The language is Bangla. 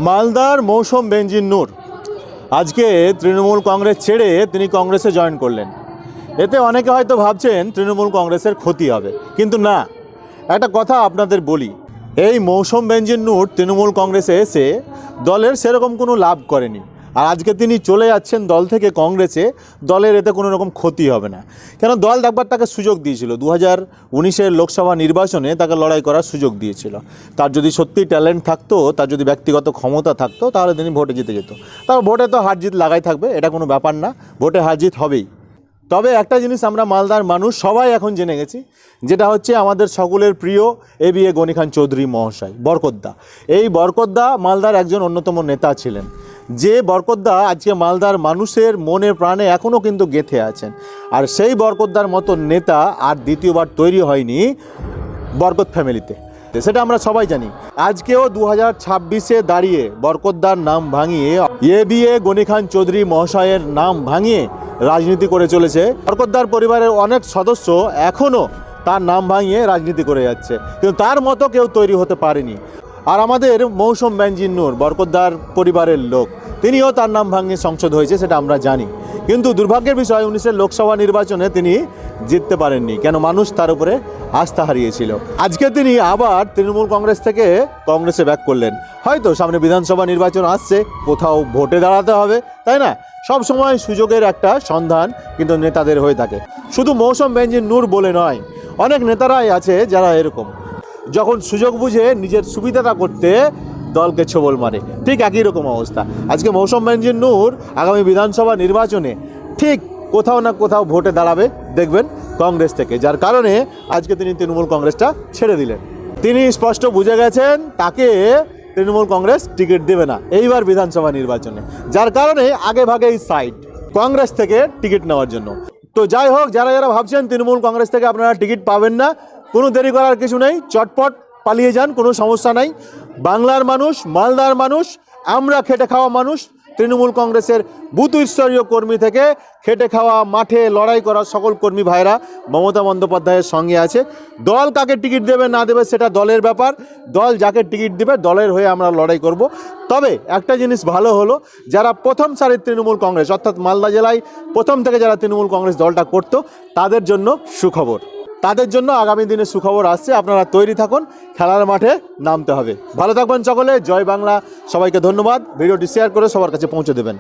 মালদার মৌসুম বেনজির নূর আজকে তৃণমূল কংগ্রেস ছেড়ে তিনি কংগ্রেসে জয়েন করলেন। এতে অনেকে হয়তো ভাবছেন তৃণমূল কংগ্রেসের ক্ষতি হবে, কিন্তু না। একটা কথা আপনাদের বলি, এই মৌসুম বেনজির নূর তৃণমূল কংগ্রেসে এসে দলের সেরকম কোনো লাভ করেনি। আর আজকে তিনি চলে যাচ্ছেন দল থেকে কংগ্রেসে, দলের এতে কোনো রকম ক্ষতি হবে না। কেন, দল একবার তাকে সুযোগ দিয়েছিল, 2019-এর লোকসভা নির্বাচনে তাকে লড়াই করার সুযোগ দিয়েছিল। তার যদি সত্যি ট্যালেন্ট থাকতো, তার যদি ব্যক্তিগত ক্ষমতা থাকতো, তাহলে তিনি ভোটে জিতে যেত। তার ভোটে তো হার জিত লাগাই থাকবে, এটা কোনো ব্যাপার না, ভোটে হার জিত হবেই। তবে একটা জিনিস আমরা মালদার মানুষ সবাই এখন জেনে গেছি, যেটা হচ্ছে আমাদের সকলের প্রিয় এবিএ গনি খান চৌধুরী মহাশয় বরকতদা। এই বরকতদা মালদার একজন অন্যতম নেতা ছিলেন, যে বরকতদা আজকে মালদার মানুষের মনে প্রাণে এখনও কিন্তু গেঁথে আছেন। আর সেই বরকতদার মতো নেতা আর দ্বিতীয়বার তৈরি হয়নি বরকত ফ্যামিলিতে, সেটা আমরা সবাই জানি। আজকেও 2026-এ দাঁড়িয়ে বরকতদার নাম ভাঙিয়ে এবিএ গনি খান চৌধুরী মহাশয়ের নাম ভাঙিয়ে রাজনীতি করে চলেছে। বরকতদার পরিবারের অনেক সদস্য এখনও তার নাম ভাঙিয়ে রাজনীতি করে যাচ্ছে, কিন্তু তার মতো কেউ তৈরি হতে পারেনি। আর আমাদের মৌসুম বেনজির নূর বরকতদার পরিবারের লোক, তিনিও তার নাম ভাঙিয়ে সংসদ হয়েছে, সেটা আমরা জানি। কিন্তু দুর্ভাগ্যের বিষয়, 19-এর লোকসভা নির্বাচনে তিনি জিততে পারেননি। কেন, মানুষ তার উপরে আস্থা হারিয়েছিল। আজকে তিনি আবার তৃণমূল কংগ্রেস থেকে কংগ্রেসে ব্যাক করলেন। হয়তো সামনে বিধানসভা নির্বাচন আসছে, কোথাও ভোটে দাঁড়াতে হবে, তাই না? সব সময় সুযোগের একটা সন্ধান কিন্তু নেতাদের হয়ে থাকে। শুধু মৌসুম বেনজির নূর বলে নয়, অনেক নেতারাই আছে যারা এরকম, যখন সুযোগ বুঝে নিজের সুবিধাটা করতে দলকে ছোবল মারে। ঠিক একই রকম অবস্থা আজকে মৌসুম বেনজির নূর আগামী বিধানসভা নির্বাচনে ঠিক কোথাও না কোথাও ভোটে দাঁড়াবে, দেখবেন কংগ্রেস থেকে, যার কারণে আজকে তিনি তৃণমূল কংগ্রেসটা ছেড়ে দিলেন। তিনি স্পষ্ট বুঝে গেছেন তাকে তৃণমূল কংগ্রেস টিকিট দেবে না এইবার বিধানসভা নির্বাচনে, যার কারণে আগে ভাগেই সাইড কংগ্রেস থেকে টিকিট নেওয়ার জন্য। তো যাই হোক, যারা যারা ভাবছেন তৃণমূল কংগ্রেস থেকে আপনারা টিকিট পাবেন না, কোনো দেরি করার কিছু নেই, চটপট পালিয়ে যান, কোনো সমস্যা নাই। বাংলার মানুষ, মালদার মানুষ, আমরা খেটে খাওয়া মানুষ, তৃণমূল কংগ্রেসের বুথ স্তরীয় কর্মী থেকে খেটে খাওয়া, মাঠে লড়াই করা সকল কর্মী ভাইরা মমতা বন্দ্যোপাধ্যায়ের সঙ্গে আছে। দল কাকে টিকিট দেবে না দেবে সেটা দলের ব্যাপার, দল যাকে টিকিট দেবে দলের হয়ে আমরা লড়াই করব। তবে একটা জিনিস ভালো হলো, যারা প্রথম সারির তৃণমূল কংগ্রেস, অর্থাৎ মালদা জেলায় প্রথম থেকে যারা তৃণমূল কংগ্রেস দলটা করতো, তাদের জন্য সুখবর, তাদের জন্য আগামী দিনে সুখবর আসছে। আপনারা তৈরি থাকুন, খেলার মাঠে নামতে হবে। ভালো থাকবেন সকলে, জয় বাংলা। সবাইকে ধন্যবাদ। ভিডিওটি শেয়ার করে সবার কাছে পৌঁছে দেবেন।